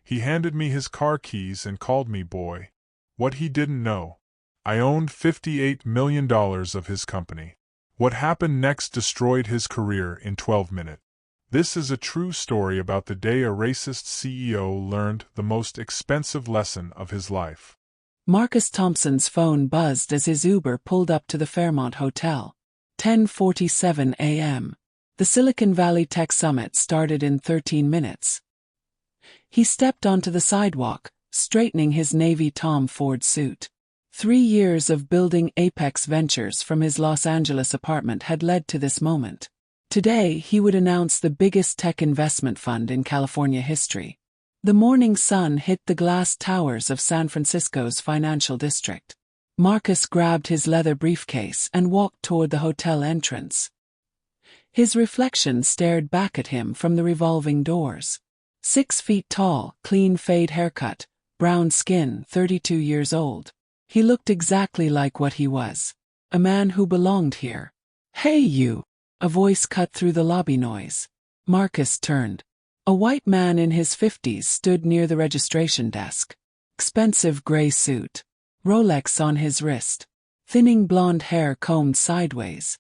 He handed me his car keys and called me boy. What he didn't know. I owned $58 million of his company. What happened next destroyed his career in 12 minutes. This is a true story about the day a racist CEO learned the most expensive lesson of his life. Marcus Thompson's phone buzzed as his Uber pulled up to the Fairmont Hotel. 10:47 a.m. The Silicon Valley Tech Summit started in 13 minutes. He stepped onto the sidewalk, straightening his navy Tom Ford suit. 3 years of building apex ventures from his Los Angeles apartment had led to this moment. Today, he would announce the biggest tech investment fund in California history. The morning sun hit the glass towers of San Francisco's financial district. Marcus grabbed his leather briefcase and walked toward the hotel entrance. His reflection stared back at him from the revolving doors. 6 feet tall, clean fade haircut, brown skin, 32 years old. He looked exactly like what he was. A man who belonged here. "Hey you!" A voice cut through the lobby noise. Marcus turned. A white man in his 50s stood near the registration desk. Expensive gray suit. Rolex on his wrist. Thinning blonde hair combed sideways.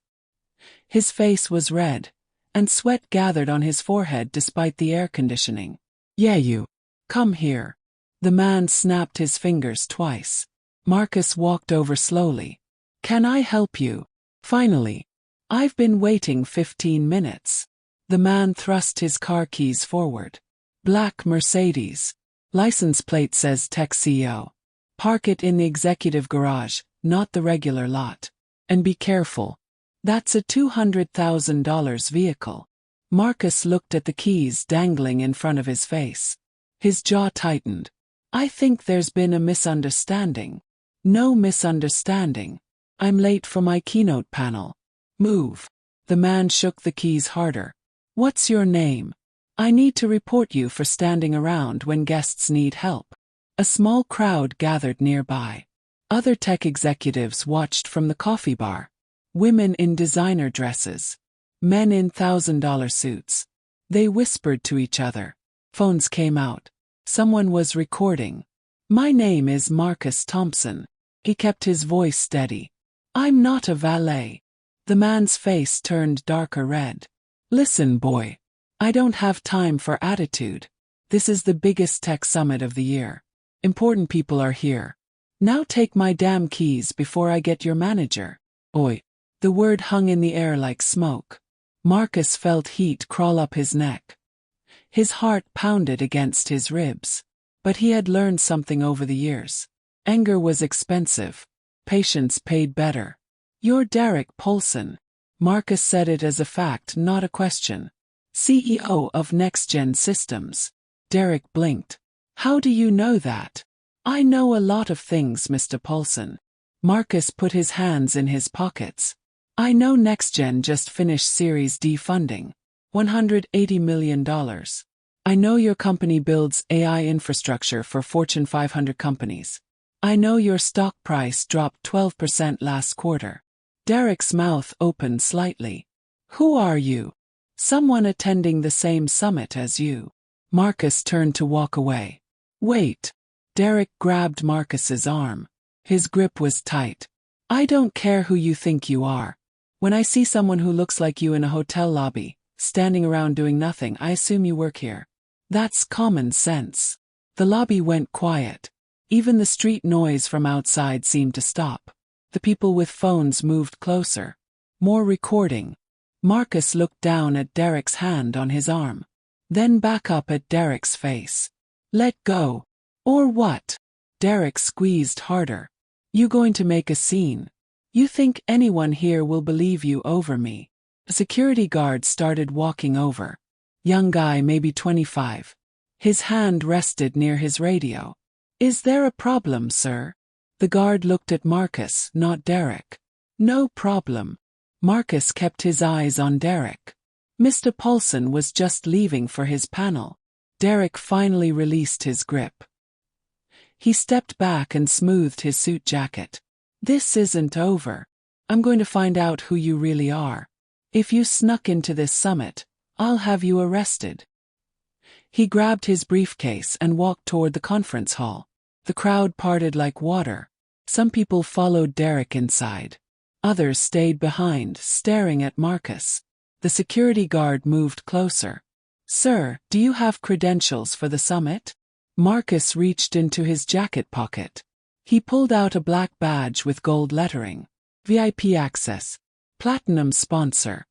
His face was red, and sweat gathered on his forehead despite the air conditioning. "Yeah you. Come here." The man snapped his fingers twice. Marcus walked over slowly. "Can I help you?" "Finally. I've been waiting 15 minutes. The man thrust his car keys forward. Black Mercedes. License plate says Tech CEO. Park it in the executive garage, not the regular lot. And be careful. That's a $200,000 vehicle. Marcus looked at the keys dangling in front of his face. His jaw tightened. "I think there's been a misunderstanding." "No misunderstanding. I'm late for my keynote panel." "Move." The man shook the keys harder. "What's your name? I need to report you for standing around when guests need help." A small crowd gathered nearby. Other tech executives watched from the coffee bar. Women in designer dresses. Men in $1,000 suits. They whispered to each other. Phones came out. Someone was recording. "My name is Marcus Thompson." He kept his voice steady. "I'm not a valet." The man's face turned darker red. "Listen, boy. I don't have time for attitude. This is the biggest tech summit of the year. Important people are here. Now take my damn keys before I get your manager." "Oi." The word hung in the air like smoke. Marcus felt heat crawl up his neck. His heart pounded against his ribs. But he had learned something over the years. Anger was expensive. Patience paid better. "You're Derek Paulson." Marcus said it as a fact, not a question. "CEO of NextGen Systems." Derek blinked. "How do you know that?" "I know a lot of things, Mr. Paulson." Marcus put his hands in his pockets. "I know NextGen just finished Series D funding. $180 million. I know your company builds AI infrastructure for Fortune 500 companies. I know your stock price dropped 12% last quarter." Derek's mouth opened slightly. "Who are you?" "Someone attending the same summit as you." Marcus turned to walk away. "Wait." Derek grabbed Marcus's arm. His grip was tight. "I don't care who you think you are. When I see someone who looks like you in a hotel lobby, standing around doing nothing, I assume you work here. That's common sense." The lobby went quiet. Even the street noise from outside seemed to stop. The people with phones moved closer. More recording. Marcus looked down at Derek's hand on his arm. Then back up at Derek's face. "Let go." "Or what?" Derek squeezed harder. "You going to make a scene? You think anyone here will believe you over me?" A security guard started walking over. Young guy, maybe 25. His hand rested near his radio. "Is there a problem, sir?" The guard looked at Marcus, not Derek. "No problem." Marcus kept his eyes on Derek. Mr. Paulson was just leaving for his panel. Derek finally released his grip. He stepped back and smoothed his suit jacket. "This isn't over. I'm going to find out who you really are. If you snuck into this summit, I'll have you arrested." He grabbed his briefcase and walked toward the conference hall. The crowd parted like water. Some people followed Derek inside. Others stayed behind, staring at Marcus. The security guard moved closer. "Sir, do you have credentials for the summit?" Marcus reached into his jacket pocket. He pulled out a black badge with gold lettering. VIP access. Platinum sponsor.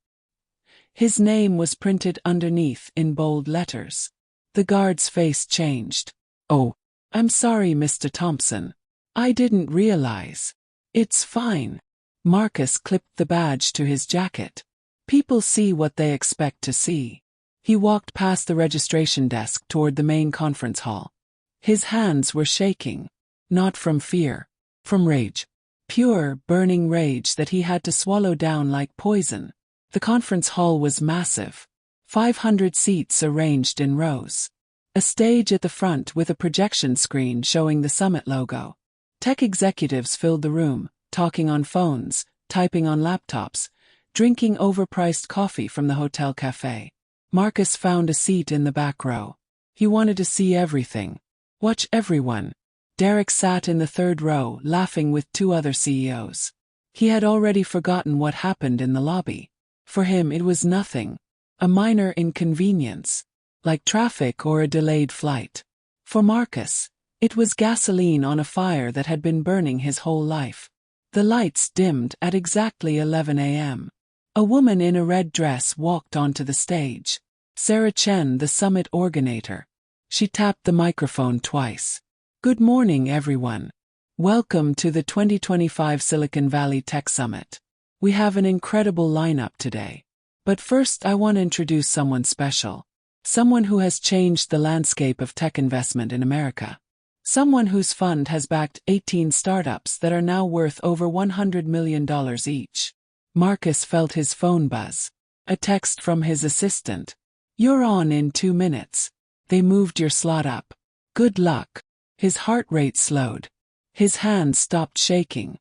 His name was printed underneath in bold letters. The guard's face changed. "Oh, I'm sorry, Mr. Thompson. I didn't realize." "It's fine." Marcus clipped the badge to his jacket. People see what they expect to see. He walked past the registration desk toward the main conference hall. His hands were shaking. Not from fear. From rage. Pure, burning rage that he had to swallow down like poison. The conference hall was massive. 500 seats arranged in rows. A stage at the front with a projection screen showing the summit logo. Tech executives filled the room, talking on phones, typing on laptops, drinking overpriced coffee from the hotel cafe. Marcus found a seat in the back row. He wanted to see everything. Watch everyone. Derek sat in the third row, laughing with two other CEOs. He had already forgotten what happened in the lobby. For him it was nothing. A minor inconvenience. Like traffic or a delayed flight. For Marcus, it was gasoline on a fire that had been burning his whole life. The lights dimmed at exactly 11 a.m. A woman in a red dress walked onto the stage. Sarah Chen, the summit organizer. She tapped the microphone twice. "Good morning, everyone. Welcome to the 2025 Silicon Valley Tech Summit. We have an incredible lineup today. But first I want to introduce someone special. Someone who has changed the landscape of tech investment in America. Someone whose fund has backed 18 startups that are now worth over $100 million each." Marcus felt his phone buzz. A text from his assistant. "You're on in 2 minutes. They moved your slot up. Good luck." His heart rate slowed. His hands stopped shaking.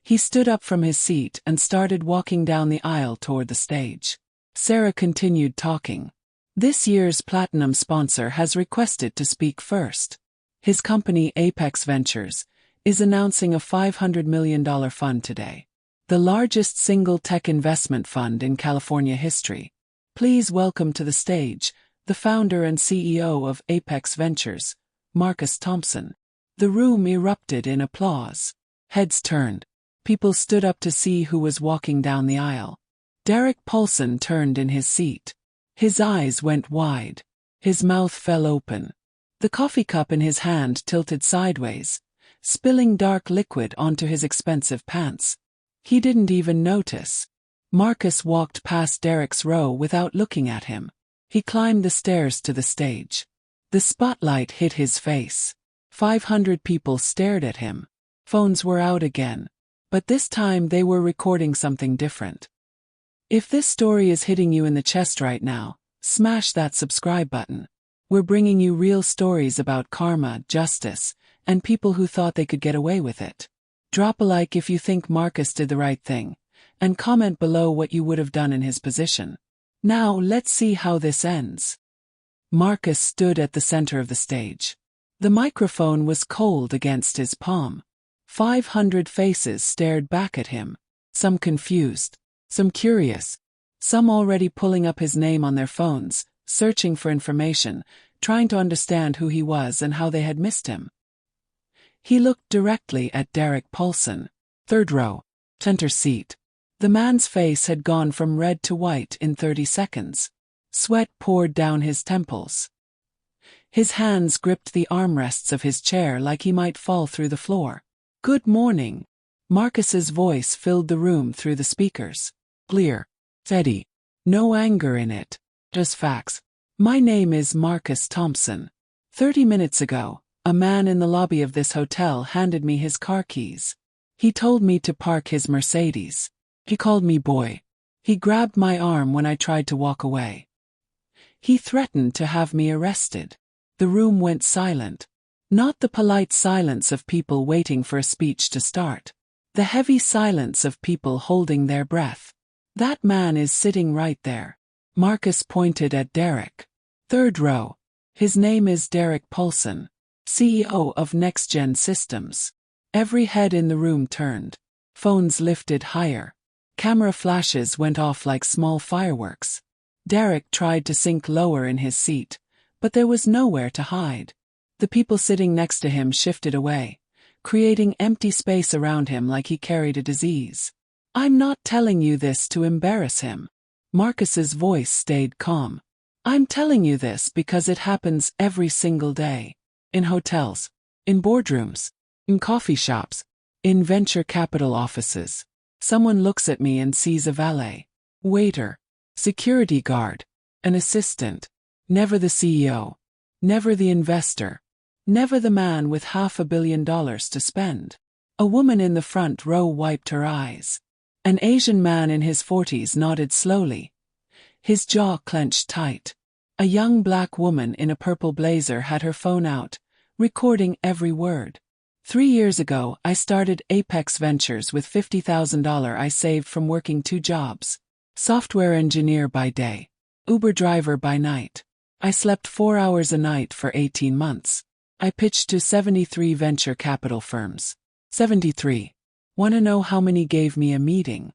He stood up from his seat and started walking down the aisle toward the stage. Sarah continued talking. "This year's platinum sponsor has requested to speak first. His company, Apex Ventures, is announcing a $500 million fund today. The largest single tech investment fund in California history. Please welcome to the stage, the founder and CEO of Apex Ventures, Marcus Thompson." The room erupted in applause. Heads turned. People stood up to see who was walking down the aisle. Derek Paulson turned in his seat. His eyes went wide. His mouth fell open. The coffee cup in his hand tilted sideways, spilling dark liquid onto his expensive pants. He didn't even notice. Marcus walked past Derek's row without looking at him. He climbed the stairs to the stage. The spotlight hit his face. 500 people stared at him. Phones were out again. But this time they were recording something different. If this story is hitting you in the chest right now, smash that subscribe button. We're bringing you real stories about karma, justice, and people who thought they could get away with it. Drop a like if you think Marcus did the right thing, and comment below what you would have done in his position. Now let's see how this ends. Marcus stood at the center of the stage. The microphone was cold against his palm. 500 faces stared back at him. Some confused, some curious, some already pulling up his name on their phones, searching for information, trying to understand who he was and how they had missed him. He looked directly at Derek Paulson. Third row, center seat. The man's face had gone from red to white in 30 seconds. Sweat poured down his temples. His hands gripped the armrests of his chair like he might fall through the floor. "Good morning." Marcus's voice filled the room through the speakers. Clear. Steady. No anger in it. Just facts. "My name is Marcus Thompson. 30 minutes ago, a man in the lobby of this hotel handed me his car keys. He told me to park his Mercedes. He called me boy. He grabbed my arm when I tried to walk away. He threatened to have me arrested." The room went silent. Not the polite silence of people waiting for a speech to start. The heavy silence of people holding their breath. "That man is sitting right there." Marcus pointed at Derek. Third row. His name is Derek Paulson, CEO of NextGen Systems. Every head in the room turned. Phones lifted higher. Camera flashes went off like small fireworks. Derek tried to sink lower in his seat, but there was nowhere to hide. The people sitting next to him shifted away, creating empty space around him like he carried a disease. I'm not telling you this to embarrass him. Marcus's voice stayed calm. I'm telling you this because it happens every single day. In hotels, in boardrooms, in coffee shops, in venture capital offices. Someone looks at me and sees a valet, waiter, security guard, an assistant. Never the CEO. Never the investor. Never the man with $500 million to spend. A woman in the front row wiped her eyes. An Asian man in his 40s nodded slowly. His jaw clenched tight. A young black woman in a purple blazer had her phone out, recording every word. 3 years ago, I started Apex Ventures with $50,000 I saved from working 2 jobs. Software engineer by day, Uber driver by night. I slept 4 hours a night for 18 months. I pitched to 73 venture capital firms. 73. Want to know how many gave me a meeting?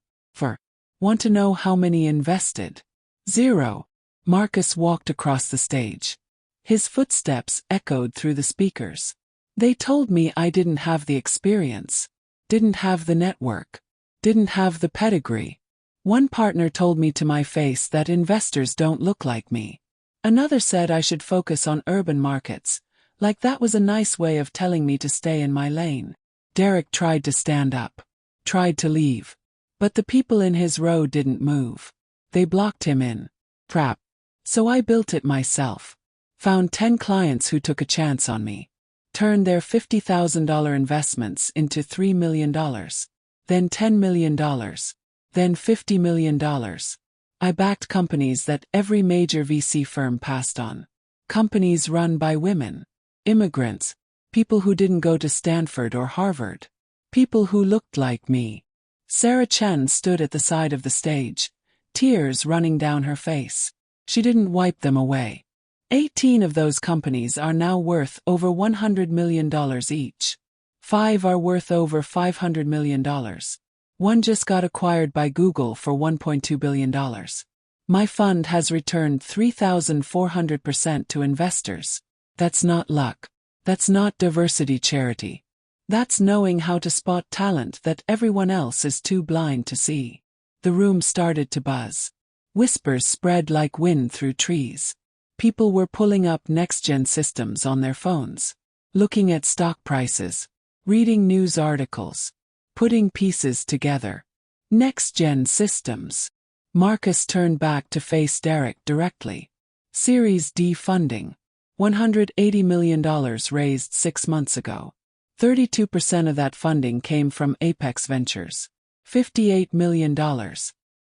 Want to know how many invested? 0. Marcus walked across the stage. His footsteps echoed through the speakers. They told me I didn't have the experience, didn't have the network, didn't have the pedigree. One partner told me to my face that investors don't look like me. Another said I should focus on urban markets, like that was a nice way of telling me to stay in my lane. Derek tried to stand up, tried to leave. But the people in his row didn't move. They blocked him in. Crap. So I built it myself. Found 10 clients who took a chance on me. Turned their $50,000 investments into $3 million. Then $10 million. Then $50 million. I backed companies that every major VC firm passed on. Companies run by women. Immigrants. People who didn't go to Stanford or Harvard. People who looked like me. Sarah Chen stood at the side of the stage, tears running down her face. She didn't wipe them away. 18 of those companies are now worth over $100 million each. 5 are worth over $500 million. One just got acquired by Google for $1.2 billion. My fund has returned 3,400% to investors. That's not luck. That's not diversity charity. That's knowing how to spot talent that everyone else is too blind to see. The room started to buzz. Whispers spread like wind through trees. People were pulling up NextGen Systems on their phones, looking at stock prices, reading news articles, putting pieces together. NextGen Systems. Marcus turned back to face Derek directly. Series D funding. $180 million raised 6 months ago. 32% of that funding came from Apex Ventures. $58 million.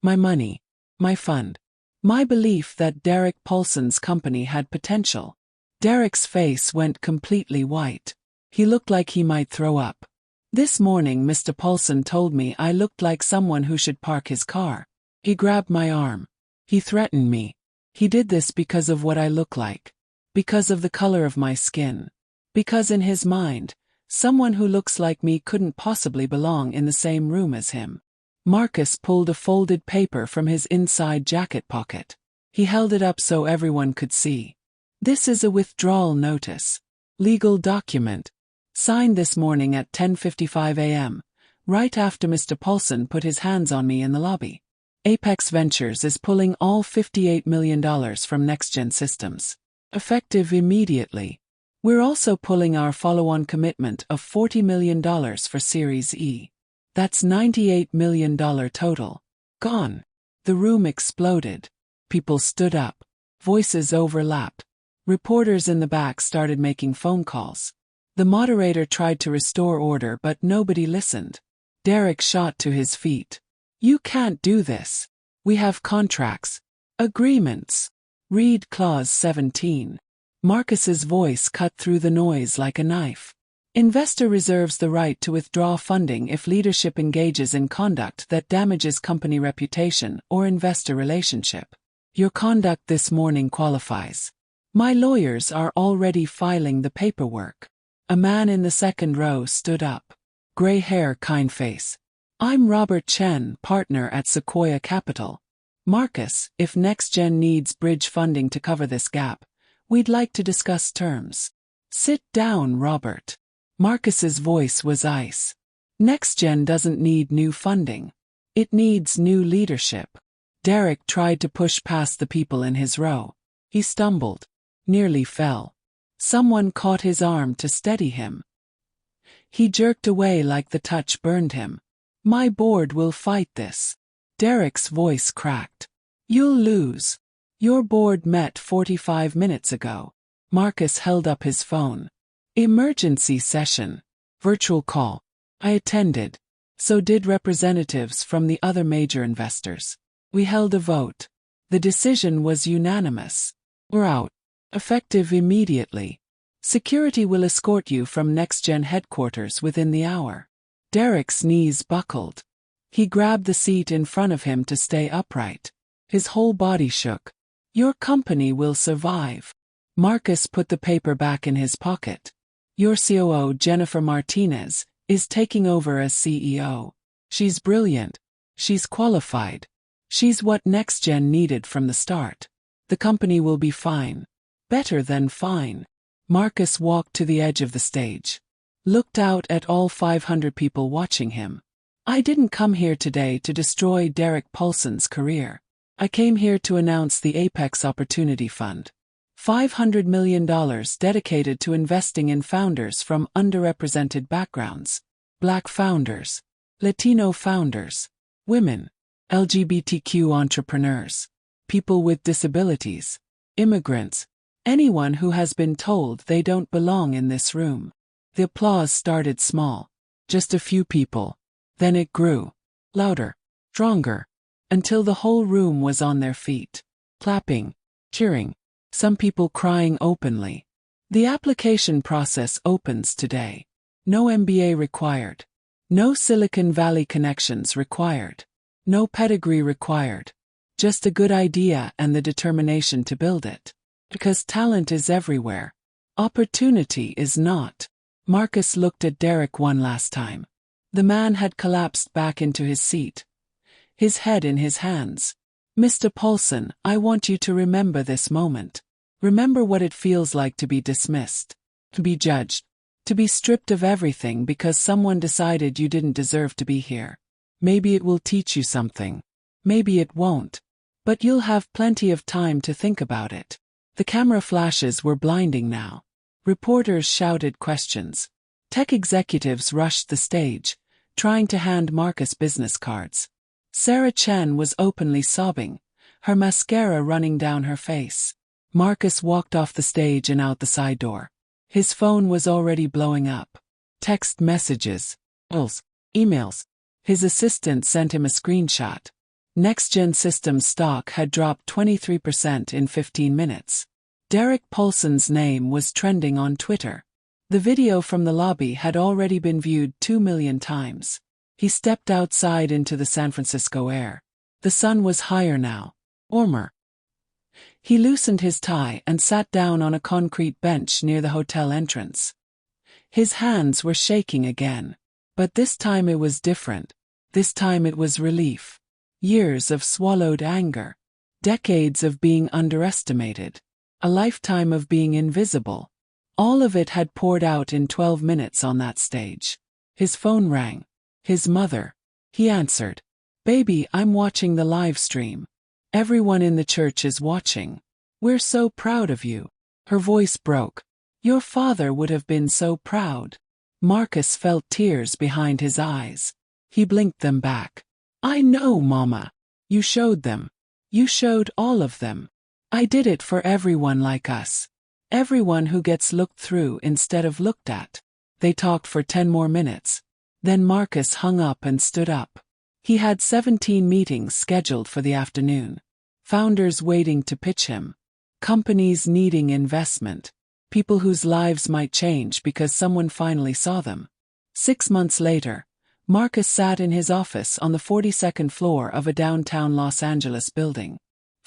My money. My fund. My belief that Derek Paulson's company had potential. Derek's face went completely white. He looked like he might throw up. This morning Mr. Paulson told me I looked like someone who should park his car. He grabbed my arm. He threatened me. He did this because of what I look like. Because of the color of my skin. Because in his mind, someone who looks like me couldn't possibly belong in the same room as him. Marcus pulled a folded paper from his inside jacket pocket. He held it up so everyone could see. This is a withdrawal notice. Legal document. Signed this morning at 10:55 a.m., right after Mr. Paulson put his hands on me in the lobby. Apex Ventures is pulling all $58 million from NextGen Systems. Effective immediately. We're also pulling our follow-on commitment of $40 million for Series E. That's $98 million total. Gone. The room exploded. People stood up. Voices overlapped. Reporters in the back started making phone calls. The moderator tried to restore order but nobody listened. Derek shot to his feet. You can't do this. We have contracts. Agreements. Read Clause 17. Marcus's voice cut through the noise like a knife. Investor reserves the right to withdraw funding if leadership engages in conduct that damages company reputation or investor relationship. Your conduct this morning qualifies. My lawyers are already filing the paperwork. A man in the second row stood up. Gray hair, kind face. I'm Robert Chen, partner at Sequoia Capital. Marcus, if NextGen needs bridge funding to cover this gap, we'd like to discuss terms. Sit down, Robert. Marcus's voice was ice. NextGen doesn't need new funding. It needs new leadership. Derek tried to push past the people in his row. He stumbled. Nearly fell. Someone caught his arm to steady him. He jerked away like the touch burned him. My board will fight this. Derek's voice cracked. You'll lose. Your board met 45 minutes ago. Marcus held up his phone. Emergency session. Virtual call. I attended. So did representatives from the other major investors. We held a vote. The decision was unanimous. We're out. Effective immediately. Security will escort you from NextGen headquarters within the hour. Derek's knees buckled. He grabbed the seat in front of him to stay upright. His whole body shook. Your company will survive. Marcus put the paper back in his pocket. Your COO, Jennifer Martinez, is taking over as CEO. She's brilliant. She's qualified. She's what NextGen needed from the start. The company will be fine. Better than fine. Marcus walked to the edge of the stage. Looked out at all 500 people watching him. I didn't come here today to destroy Derek Paulson's career. I came here to announce the Apex Opportunity Fund. $500 million dedicated to investing in founders from underrepresented backgrounds. Black founders. Latino founders. Women. LGBTQ entrepreneurs. People with disabilities. Immigrants. Anyone who has been told they don't belong in this room. The applause started small. Just a few people. Then it grew. Louder. Stronger. Until the whole room was on their feet. Clapping. Cheering. Some people crying openly. The application process opens today. No MBA required. No Silicon Valley connections required. No pedigree required. Just a good idea and the determination to build it. Because talent is everywhere. Opportunity is not. Marcus looked at Derek one last time. The man had collapsed back into his seat. His head in his hands. Mr. Paulson, I want you to remember this moment. Remember what it feels like to be dismissed. To be judged. To be stripped of everything because someone decided you didn't deserve to be here. Maybe it will teach you something. Maybe it won't. But you'll have plenty of time to think about it. The camera flashes were blinding now. Reporters shouted questions. Tech executives rushed the stage, trying to hand Marcus business cards. Sarah Chen was openly sobbing, her mascara running down her face. Marcus walked off the stage and out the side door. His phone was already blowing up. Text messages, emails. His assistant sent him a screenshot. NextGen Systems stock had dropped 23% in 15 minutes. Derek Paulson's name was trending on Twitter. The video from the lobby had already been viewed 2 million times. He stepped outside into the San Francisco air. The sun was higher now. Warmer. He loosened his tie and sat down on a concrete bench near the hotel entrance. His hands were shaking again. But this time it was different. This time it was relief. Years of swallowed anger. Decades of being underestimated. A lifetime of being invisible. All of it had poured out in 12 minutes on that stage. His phone rang. His mother. He answered. Baby, I'm watching the live stream. Everyone in the church is watching. We're so proud of you. Her voice broke. Your father would have been so proud. Marcus felt tears behind his eyes. He blinked them back. I know, Mama. You showed them. You showed all of them. I did it for everyone like us. Everyone who gets looked through instead of looked at. They talked for 10 more minutes. Then Marcus hung up and stood up. He had 17 meetings scheduled for the afternoon. Founders waiting to pitch him. Companies needing investment. People whose lives might change because someone finally saw them. 6 months later, Marcus sat in his office on the 42nd floor of a downtown Los Angeles building.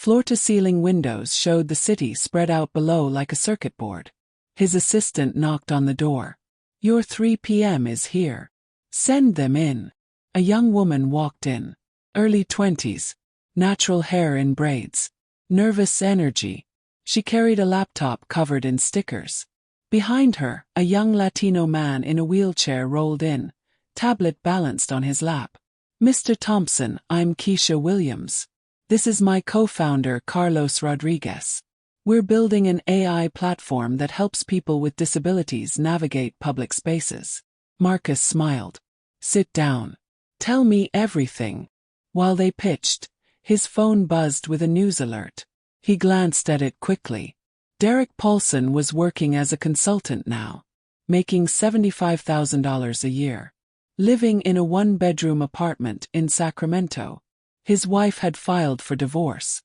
Floor-to-ceiling windows showed the city spread out below like a circuit board. His assistant knocked on the door. "Your 3 p.m. is here. Send them in." A young woman walked in. Early 20s. Natural hair in braids. Nervous energy. She carried a laptop covered in stickers. Behind her, a young Latino man in a wheelchair rolled in, tablet balanced on his lap. "Mr. Thompson, I'm Keisha Williams. This is my co-founder Carlos Rodriguez. We're building an AI platform that helps people with disabilities navigate public spaces." Marcus smiled. "Sit down. Tell me everything." While they pitched, his phone buzzed with a news alert. He glanced at it quickly. Derek Paulson was working as a consultant now, making $75,000 a year. Living in a one-bedroom apartment in Sacramento. His wife had filed for divorce.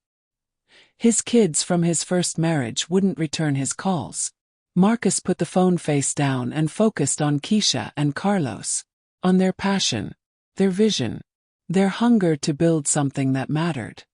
His kids from his first marriage wouldn't return his calls. Marcus put the phone face down and focused on Keisha and Carlos. On their passion, their vision, their hunger to build something that mattered.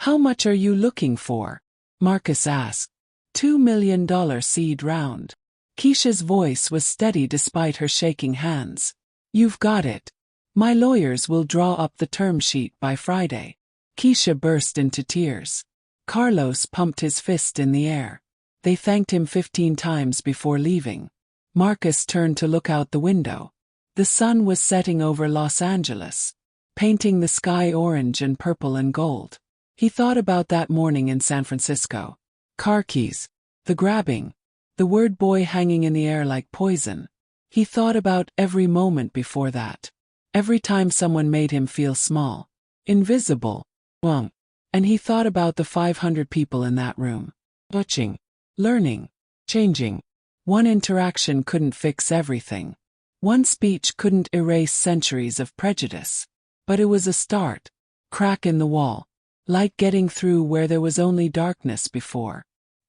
"How much are you looking for?" Marcus asked. $2 million seed round. Keisha's voice was steady despite her shaking hands. "You've got it. My lawyers will draw up the term sheet by Friday." Keisha burst into tears. Carlos pumped his fist in the air. They thanked him 15 times before leaving. Marcus turned to look out the window. The sun was setting over Los Angeles, painting the sky orange and purple and gold. He thought about that morning in San Francisco. Car keys, the grabbing, the word boy hanging in the air like poison. He thought about every moment before that. Every time someone made him feel small, invisible, and he thought about the 500 people in that room. Watching, learning, changing. One interaction couldn't fix everything. One speech couldn't erase centuries of prejudice. But it was a start. Crack in the wall. Light getting through where there was only darkness before.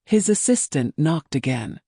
His assistant knocked again.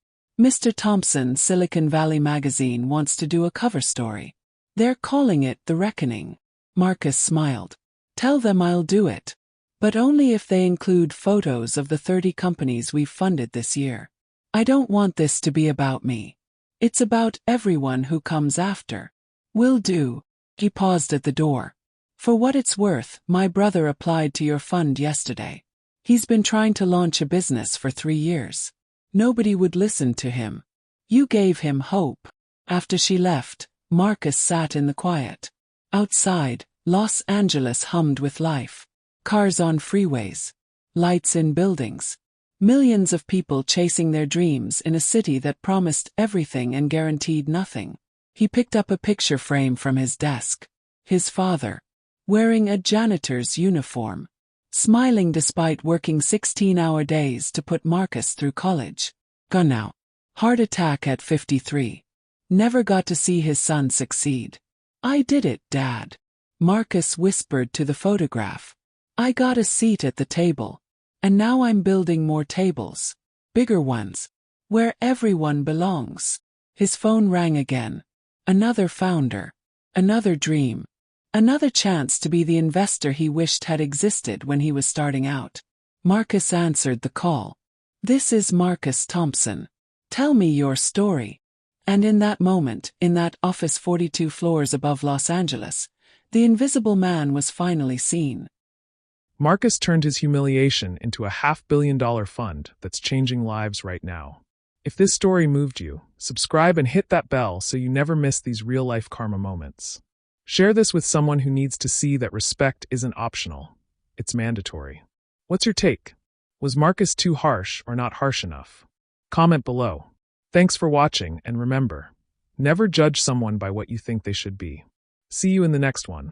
"Mr. Thompson, Silicon Valley Magazine wants to do a cover story. They're calling it The Reckoning." Marcus smiled. "Tell them I'll do it. But only if they include photos of the 30 companies we've funded this year. I don't want this to be about me. It's about everyone who comes after." "Will do." He paused at the door. "For what it's worth, my brother applied to your fund yesterday. He's been trying to launch a business for 3 years. Nobody would listen to him. You gave him hope." After she left, Marcus sat in the quiet. Outside, Los Angeles hummed with life. Cars on freeways. Lights in buildings. Millions of people chasing their dreams in a city that promised everything and guaranteed nothing. He picked up a picture frame from his desk. His father, wearing a janitor's uniform, smiling despite working 16-hour days to put Marcus through college. Gone now. Heart attack at 53. Never got to see his son succeed. "I did it, Dad," Marcus whispered to the photograph. "I got a seat at the table. And now I'm building more tables. Bigger ones. Where everyone belongs." His phone rang again. Another founder. Another dream. Another chance to be the investor he wished had existed when he was starting out. Marcus answered the call. "This is Marcus Thompson. Tell me your story." And in that moment, in that office 42 floors above Los Angeles, the invisible man was finally seen. Marcus turned his humiliation into a $500 million fund that's changing lives right now. If this story moved you, subscribe and hit that bell so you never miss these real-life karma moments. Share this with someone who needs to see that respect isn't optional. It's mandatory. What's your take? Was Marcus too harsh or not harsh enough? Comment below. Thanks for watching, and remember, never judge someone by what you think they should be. See you in the next one.